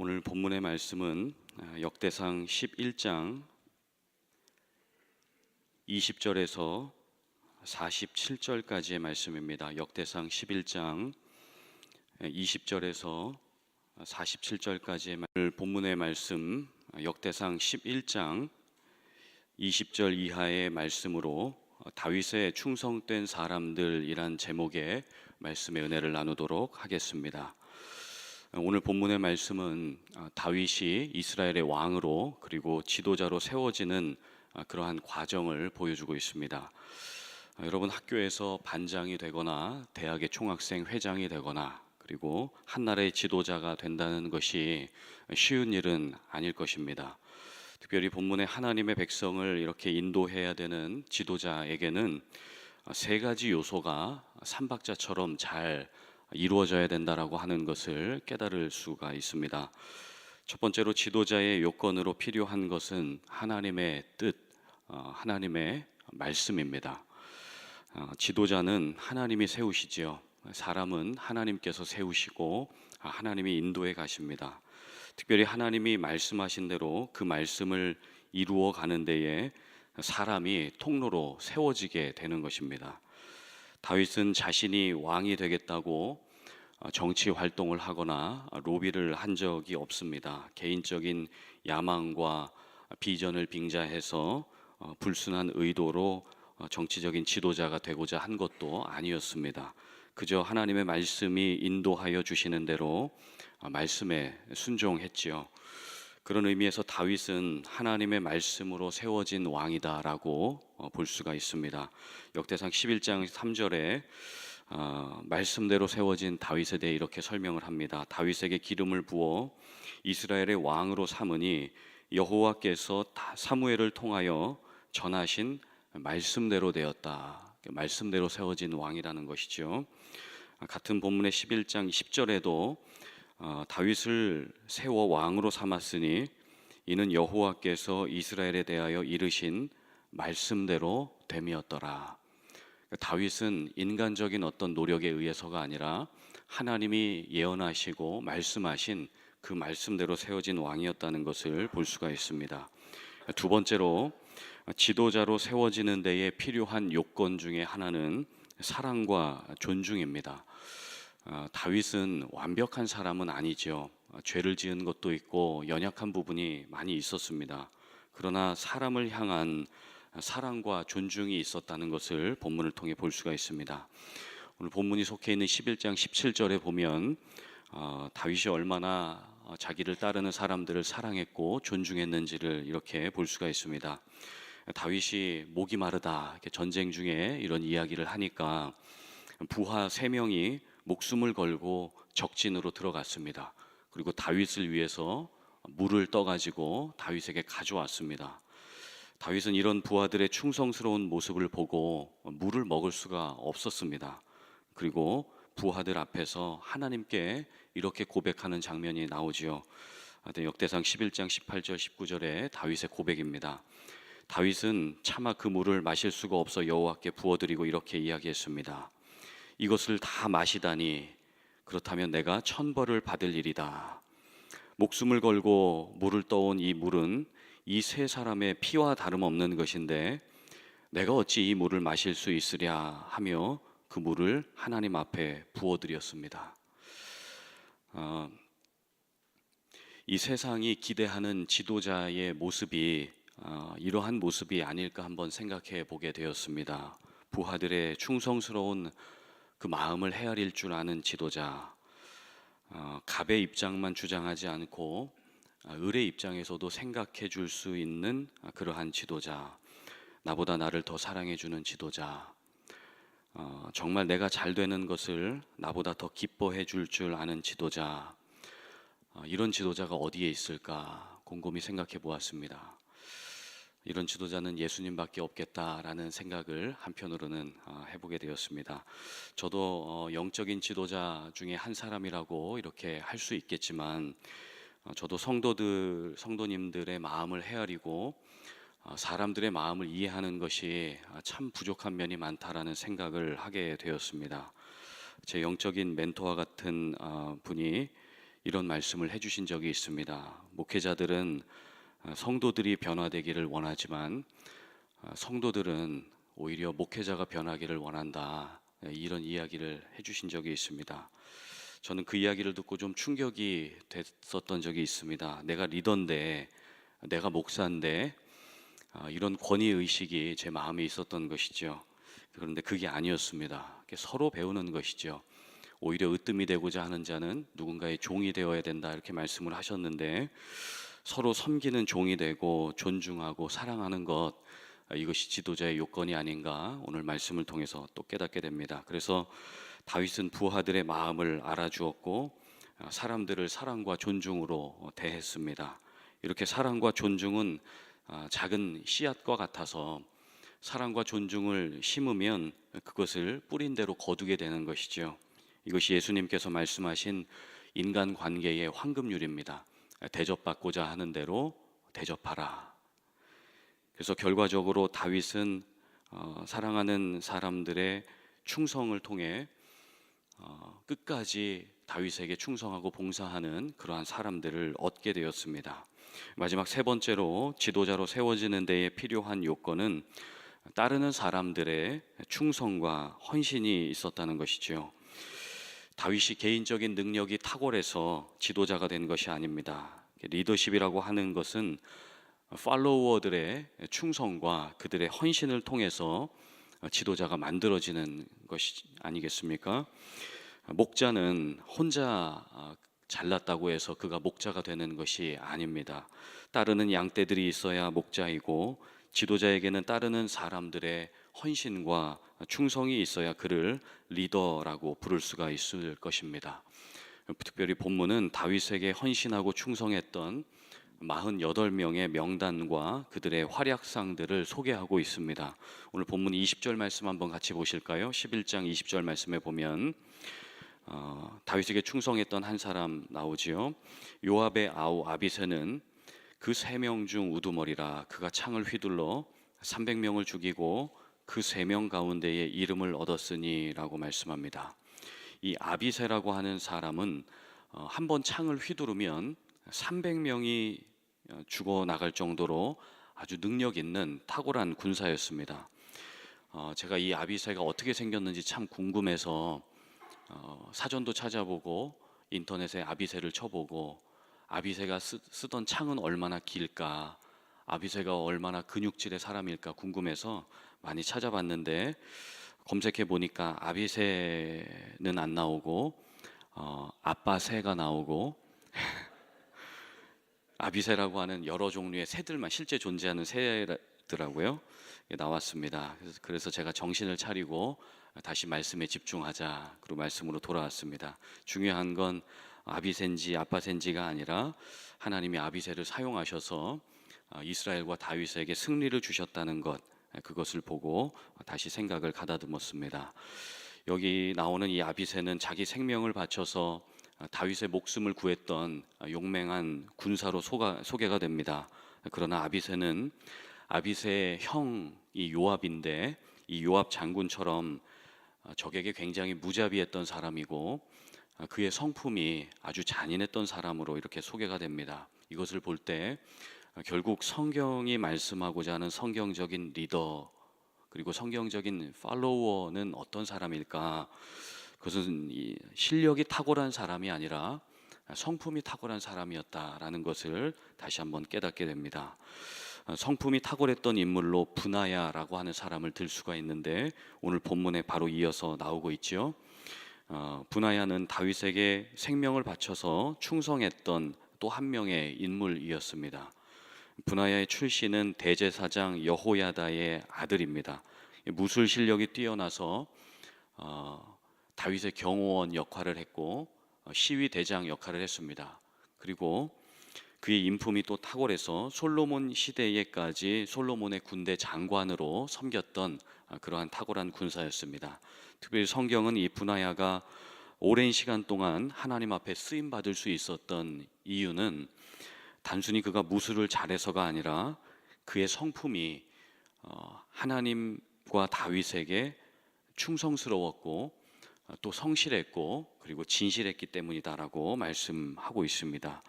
오늘 본문의 말씀은 역대상 11장 20절에서 47절까지의 말씀입니다. 역대상 11장 20절에서 47절까지의 본문의 말씀, 역대상 11장 20절 이하의 말씀으로 다윗의 충성된 사람들이란 제목의 말씀의 은혜를 나누도록 하겠습니다. 오늘 본문의 말씀은 다윗이 이스라엘의 왕으로 그리고 지도자로 세워지는 그러한 과정을 보여주고 있습니다. 여러분, 학교에서 반장이 되거나 대학의 총학생 회장이 되거나 그리고 한 나라의 지도자가 된다는 것이 쉬운 일은 아닐 것입니다. 특별히 본문의 하나님의 백성을 이렇게 인도해야 되는 지도자에게는 세 가지 요소가 삼박자처럼 잘 이루어져야 된다라고 하는 것을 깨달을 수가 있습니다. 첫 번째로 지도자의 요건으로 필요한 것은 하나님의 뜻, 하나님의 말씀입니다. 지도자는 하나님이 세우시지요. 사람은 하나님께서 세우시고 하나님이 인도해 가십니다. 특별히 하나님이 말씀하신 대로 그 말씀을 이루어 가는 데에 사람이 통로로 세워지게 되는 것입니다. 다윗은 자신이 왕이 되겠다고 정치 활동을 하거나 로비를 한 적이 없습니다. 개인적인 야망과 비전을 빙자해서 불순한 의도로 정치적인 지도자가 되고자 한 것도 아니었습니다. 그저 하나님의 말씀이 인도하여 주시는 대로 말씀에 순종했지요. 그런 의미에서 다윗은 하나님의 말씀으로 세워진 왕이다라고 볼 수가 있습니다. 역대상 11장 3절에 말씀대로 세워진 다윗에 대해 이렇게 설명을 합니다. 다윗에게 기름을 부어 이스라엘의 왕으로 삼으니 여호와께서 사무엘을 통하여 전하신 말씀대로 되었다. 말씀대로 세워진 왕이라는 것이죠. 같은 본문의 11장 10절에도 다윗을 세워 왕으로 삼았으니 이는 여호와께서 이스라엘에 대하여 이르신 말씀대로 됨이었더라. 다윗은 인간적인 어떤 노력에 의해서가 아니라 하나님이 예언하시고 말씀하신 그 말씀대로 세워진 왕이었다는 것을 볼 수가 있습니다. 두 번째로 지도자로 세워지는 데에 필요한 요건 중에 하나는 사랑과 존중입니다. 다윗은 완벽한 사람은 아니죠. 죄를 지은 것도 있고 연약한 부분이 많이 있었습니다. 그러나 사람을 향한 사랑과 존중이 있었다는 것을 본문을 통해 볼 수가 있습니다. 오늘 본문이 속해 있는 11장 17절에 보면 다윗이 얼마나 자기를 따르는 사람들을 사랑했고 존중했는지를 이렇게 볼 수가 있습니다. 다윗이 목이 마르다 이렇게 전쟁 중에 이런 이야기를 하니까 부하 3명이 목숨을 걸고 적진으로 들어갔습니다. 그리고 다윗을 위해서 물을 떠가지고 다윗에게 가져왔습니다. 다윗은 이런 부하들의 충성스러운 모습을 보고 물을 먹을 수가 없었습니다. 그리고 부하들 앞에서 하나님께 이렇게 고백하는 장면이 나오지요. 역대상 11장 18절 19절에 다윗의 고백입니다. 다윗은 차마 그 물을 마실 수가 없어 여호와께 부어드리고 이렇게 이야기했습니다. 이것을 다 마시다니 그렇다면 내가 천벌을 받을 일이다. 목숨을 걸고 물을 떠온 이 물은 이 세 사람의 피와 다름없는 것인데 내가 어찌 이 물을 마실 수 있으랴 하며 그 물을 하나님 앞에 부어드렸습니다. 이 세상이 기대하는 지도자의 모습이 이러한 모습이 아닐까 한번 생각해 보게 되었습니다. 부하들의 충성스러운 그 마음을 헤아릴 줄 아는 지도자, 갑의 입장만 주장하지 않고 을의 입장에서도 생각해 줄 수 있는 그러한 지도자, 나보다 나를 더 사랑해 주는 지도자, 정말 내가 잘 되는 것을 나보다 더 기뻐해 줄 아는 지도자, 이런 지도자가 어디에 있을까 곰곰이 생각해 보았습니다. 이런 지도자는 예수님밖에 없겠다라는 생각을 한편으로는 해보게 되었습니다. 저도 영적인 지도자 중에 한 사람이라고 이렇게 할 수 있겠지만 저도 성도님들의 마음을 헤아리고 사람들의 마음을 이해하는 것이 참 부족한 면이 많다라는 생각을 하게 되었습니다. 제 영적인 멘토와 같은 분이 이런 말씀을 해주신 적이 있습니다. 목회자들은 성도들이 변화되기를 원하지만 성도들은 오히려 목회자가 변하기를 원한다. 이런 이야기를 해주신 적이 있습니다. 저는 그 이야기를 듣고 좀 충격이 됐었던 적이 있습니다. 내가 리더인데, 내가 목사인데 이런 권위의식이 제 마음에 있었던 것이죠. 그런데 그게 아니었습니다. 서로 배우는 것이죠. 오히려 으뜸이 되고자 하는 자는 누군가의 종이 되어야 된다, 이렇게 말씀을 하셨는데, 서로 섬기는 종이 되고 존중하고 사랑하는 것, 이것이 지도자의 요건이 아닌가 오늘 말씀을 통해서 또 깨닫게 됩니다. 그래서 다윗은 부하들의 마음을 알아주었고 사람들을 사랑과 존중으로 대했습니다. 이렇게 사랑과 존중은 작은 씨앗과 같아서 사랑과 존중을 심으면 그것을 뿌린 대로 거두게 되는 것이죠. 이것이 예수님께서 말씀하신 인간관계의 황금률입니다. 대접받고자 하는 대로 대접하라. 그래서 결과적으로 다윗은 사랑하는 사람들의 충성을 통해 끝까지 다윗에게 충성하고 봉사하는 그러한 사람들을 얻게 되었습니다. 마지막 세 번째로 지도자로 세워지는 데에 필요한 요건은 따르는 사람들의 충성과 헌신이 있었다는 것이죠. 다윗이 개인적인 능력이 탁월해서 지도자가 된 것이 아닙니다. 리더십이라고 하는 것은 팔로워들의 충성과 그들의 헌신을 통해서 지도자가 만들어지는 것이 아니겠습니까? 목자는 혼자 잘났다고 해서 그가 목자가 되는 것이 아닙니다. 따르는 양떼들이 있어야 목자이고, 지도자에게는 따르는 사람들의 헌신과 충성이 있어야 그를 리더라고 부를 수가 있을 것입니다. 특별히 본문은 다윗에게 헌신하고 충성했던 48명의 명단과 그들의 활약상들을 소개하고 있습니다. 오늘 본문 20절 말씀 한번 같이 보실까요? 11장 20절 말씀에 보면 다윗에게 충성했던 한 사람 나오지요. 요압의 아우 아비새는 그 3명 중 우두머리라. 그가 창을 휘둘러 300명을 죽이고 그 3명 가운데에 이름을 얻었으니 라고 말씀합니다. 이 아비새라고 하는 사람은 한번 창을 휘두르면 300명이 죽어나갈 정도로 아주 능력 있는 탁월한 군사였습니다. 제가 이 아비새가 어떻게 생겼는지 참 궁금해서 사전도 찾아보고 인터넷에 아비새를 쳐보고 아비새가 쓰던 창은 얼마나 길까, 아비새가 얼마나 근육질의 사람일까 궁금해서 많이 찾아봤는데 검색해 보니까 아비새는 안 나오고 아빠새가 나오고 아비새라고 하는 여러 종류의 새들만, 실제 존재하는 새더라고요. 나왔습니다. 그래서 제가 정신을 차리고 다시 말씀에 집중하자, 그리고 말씀으로 돌아왔습니다. 중요한 건 아비새인지 아빠새인지가 아니라 하나님이 아비새를 사용하셔서 이스라엘과 다윗에게 승리를 주셨다는 것, 그것을 보고 다시 생각을 가다듬었습니다. 여기 나오는 이 아비새는 자기 생명을 바쳐서 다윗의 목숨을 구했던 용맹한 군사로 소개가 됩니다. 그러나 아비새는 아비새의 형이 요압인데, 이 요압 장군처럼 적에게 굉장히 무자비했던 사람이고 그의 성품이 아주 잔인했던 사람으로 이렇게 소개가 됩니다. 이것을 볼 때 결국 성경이 말씀하고자 하는 성경적인 리더, 그리고 성경적인 팔로워는 어떤 사람일까? 그것은 실력이 탁월한 사람이 아니라 성품이 탁월한 사람이었다라는 것을 다시 한번 깨닫게 됩니다. 성품이 탁월했던 인물로 브나야라고 하는 사람을 들 수가 있는데 오늘 본문에 바로 이어서 나오고 있죠. 브나야는 다윗에게 생명을 바쳐서 충성했던 또 한 명의 인물이었습니다. 브나야의 출신은 대제사장 여호야다의 아들입니다. 무술 실력이 뛰어나서 다윗의 경호원 역할을 했고 시위 대장 역할을 했습니다. 그리고 그의 인품이 또 탁월해서 솔로몬 시대에까지 솔로몬의 군대 장관으로 섬겼던 그러한 탁월한 군사였습니다. 특별히 성경은 이 브나야가 오랜 시간 동안 하나님 앞에 쓰임 받을 수 있었던 이유는 단순히 그가 무술을 잘해서가 아니라 그의 성품이 하나님과 다윗에게 충성스러웠고 또 성실했고 그리고 진실했기 때문이다라고 말씀하고 있습니다.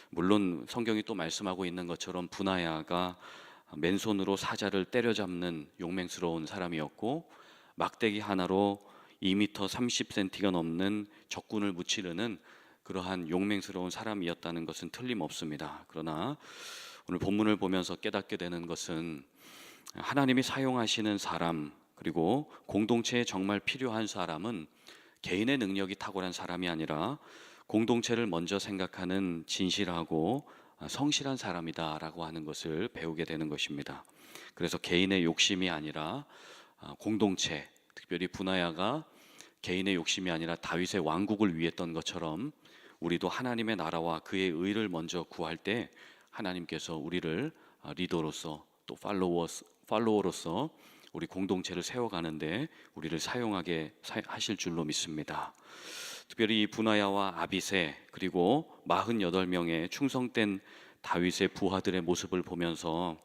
물론 성경이 또 말씀하고 있는 것처럼 분하야가 맨손으로 사자를 때려잡는 용맹스러운 사람이었고 막대기 하나로 2m 30cm가 넘는 적군을 무찌르는 그러한 용맹스러운 사람이었다는 것은 틀림없습니다. 그러나 오늘 본문을 보면서 깨닫게 되는 것은 하나님이 사용하시는 사람 그리고 공동체에 정말 필요한 사람은 개인의 능력이 탁월한 사람이 아니라 공동체를 먼저 생각하는 진실하고 성실한 사람이다라고 하는 것을 배우게 되는 것입니다. 그래서 개인의 욕심이 아니라 공동체, 특별히 분하야가 개인의 욕심이 아니라 다윗의 왕국을 위했던 것처럼 우리도 하나님의 나라와 그의 의를 먼저 구할 때 하나님께서 우리를 리더로서 또 팔로워로서 우리 공동체를 세워가는데 우리를 사용하게 하실 줄로 믿습니다. 특별히 이 분하야와 아비새 그리고 48명의 충성된 다윗의 부하들의 모습을 보면서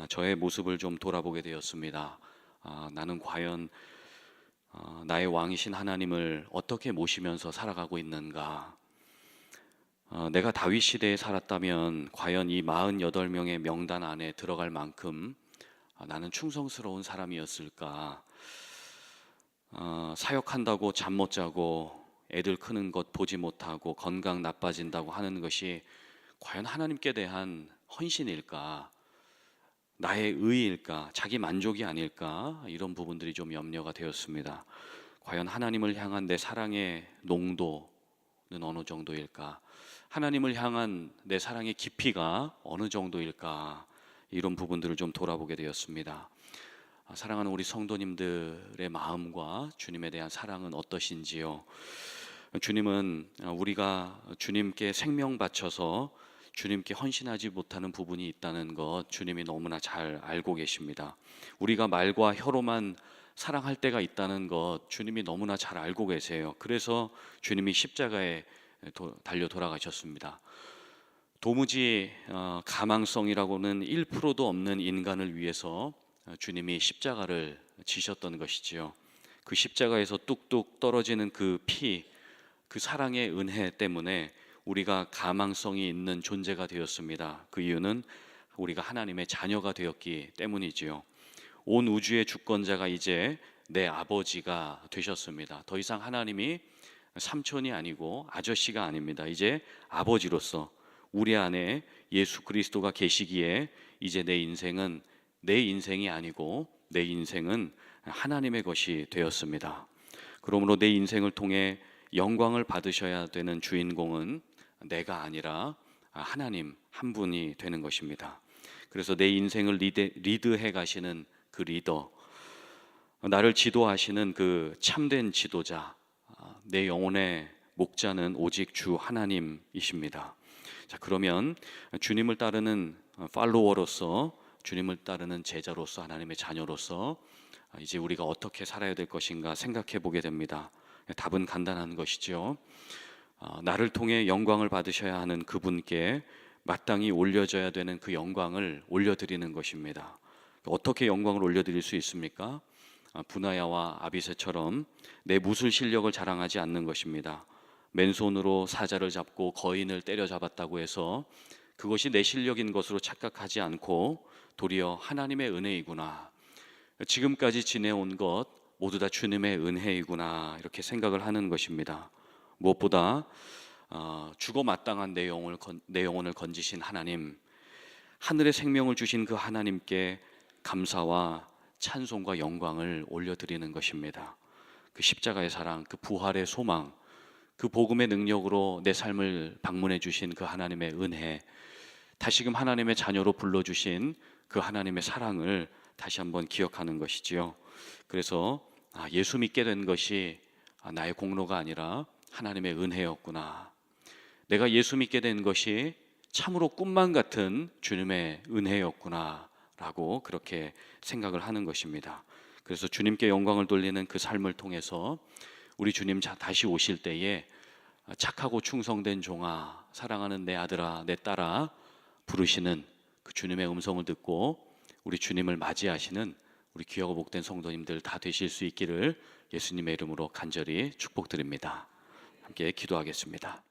저의 모습을 좀 돌아보게 되었습니다. 나는 과연 나의 왕이신 하나님을 어떻게 모시면서 살아가고 있는가? 내가 다윗 시대에 살았다면 과연 이 48명의 명단 안에 들어갈 만큼 나는 충성스러운 사람이었을까? 사역한다고 잠 못 자고 애들 크는 것 보지 못하고 건강 나빠진다고 하는 것이 과연 하나님께 대한 헌신일까? 나의 의일까? 자기 만족이 아닐까? 이런 부분들이 좀 염려가 되었습니다. 과연 하나님을 향한 내 사랑의 농도는 어느 정도일까? 하나님을 향한 내 사랑의 깊이가 어느 정도일까? 이런 부분들을 좀 돌아보게 되었습니다. 사랑하는 우리 성도님들의 마음과 주님에 대한 사랑은 어떠신지요? 주님은 우리가 주님께 생명 바쳐서 주님께 헌신하지 못하는 부분이 있다는 것 주님이 너무나 잘 알고 계십니다. 우리가 말과 혀로만 사랑할 때가 있다는 것 주님이 너무나 잘 알고 계세요. 그래서 주님이 십자가에 달려 돌아가셨습니다. 도무지 가망성이라고는 1%도 없는 인간을 위해서 주님이 십자가를 지셨던 것이지요. 그 십자가에서 뚝뚝 떨어지는 그 피, 그 사랑의 은혜 때문에 우리가 가망성이 있는 존재가 되었습니다. 그 이유는 우리가 하나님의 자녀가 되었기 때문이지요. 온 우주의 주권자가 이제 내 아버지가 되셨습니다. 더 이상 하나님이 삼촌이 아니고 아저씨가 아닙니다. 이제 아버지로서 우리 안에 예수 그리스도가 계시기에 이제 내 인생은 내 인생이 아니고 내 인생은 하나님의 것이 되었습니다. 그러므로 내 인생을 통해 영광을 받으셔야 되는 주인공은 내가 아니라 하나님 한 분이 되는 것입니다. 그래서 내 인생을 리드해 가시는 그 리더, 나를 지도하시는 그 참된 지도자, 내 영혼의 목자는 오직 주 하나님이십니다. 자, 그러면 주님을 따르는 팔로워로서, 주님을 따르는 제자로서, 하나님의 자녀로서 이제 우리가 어떻게 살아야 될 것인가 생각해 보게 됩니다. 답은 간단한 것이죠. 나를 통해 영광을 받으셔야 하는 그분께 마땅히 올려져야 되는 그 영광을 올려드리는 것입니다. 어떻게 영광을 올려드릴 수 있습니까? 분하야와 아비새처럼 내 무술 실력을 자랑하지 않는 것입니다. 맨손으로 사자를 잡고 거인을 때려잡았다고 해서 그것이 내 실력인 것으로 착각하지 않고 도리어 하나님의 은혜이구나, 지금까지 지내온 것 모두 다 주님의 은혜이구나, 이렇게 생각을 하는 것입니다. 무엇보다 죽어 마땅한 내 영혼을 건지신 하나님, 하늘의 생명을 주신 그 하나님께 감사와 찬송과 영광을 올려드리는 것입니다. 그 십자가의 사랑, 그 부활의 소망, 그 복음의 능력으로 내 삶을 방문해 주신 그 하나님의 은혜, 다시금 하나님의 자녀로 불러주신 그 하나님의 사랑을 다시 한번 기억하는 것이지요. 그래서 예수 믿게 된 것이 나의 공로가 아니라 하나님의 은혜였구나, 내가 예수 믿게 된 것이 참으로 꿈만 같은 주님의 은혜였구나 라고 그렇게 생각을 하는 것입니다. 그래서 주님께 영광을 돌리는 그 삶을 통해서 우리 주님 다시 오실 때에 착하고 충성된 종아, 사랑하는 내 아들아 내 딸아 부르시는 그 주님의 음성을 듣고 우리 주님을 맞이하시는 우리 귀하고 복된 성도님들 다 되실 수 있기를 예수님의 이름으로 간절히 축복드립니다. 함께 기도하겠습니다.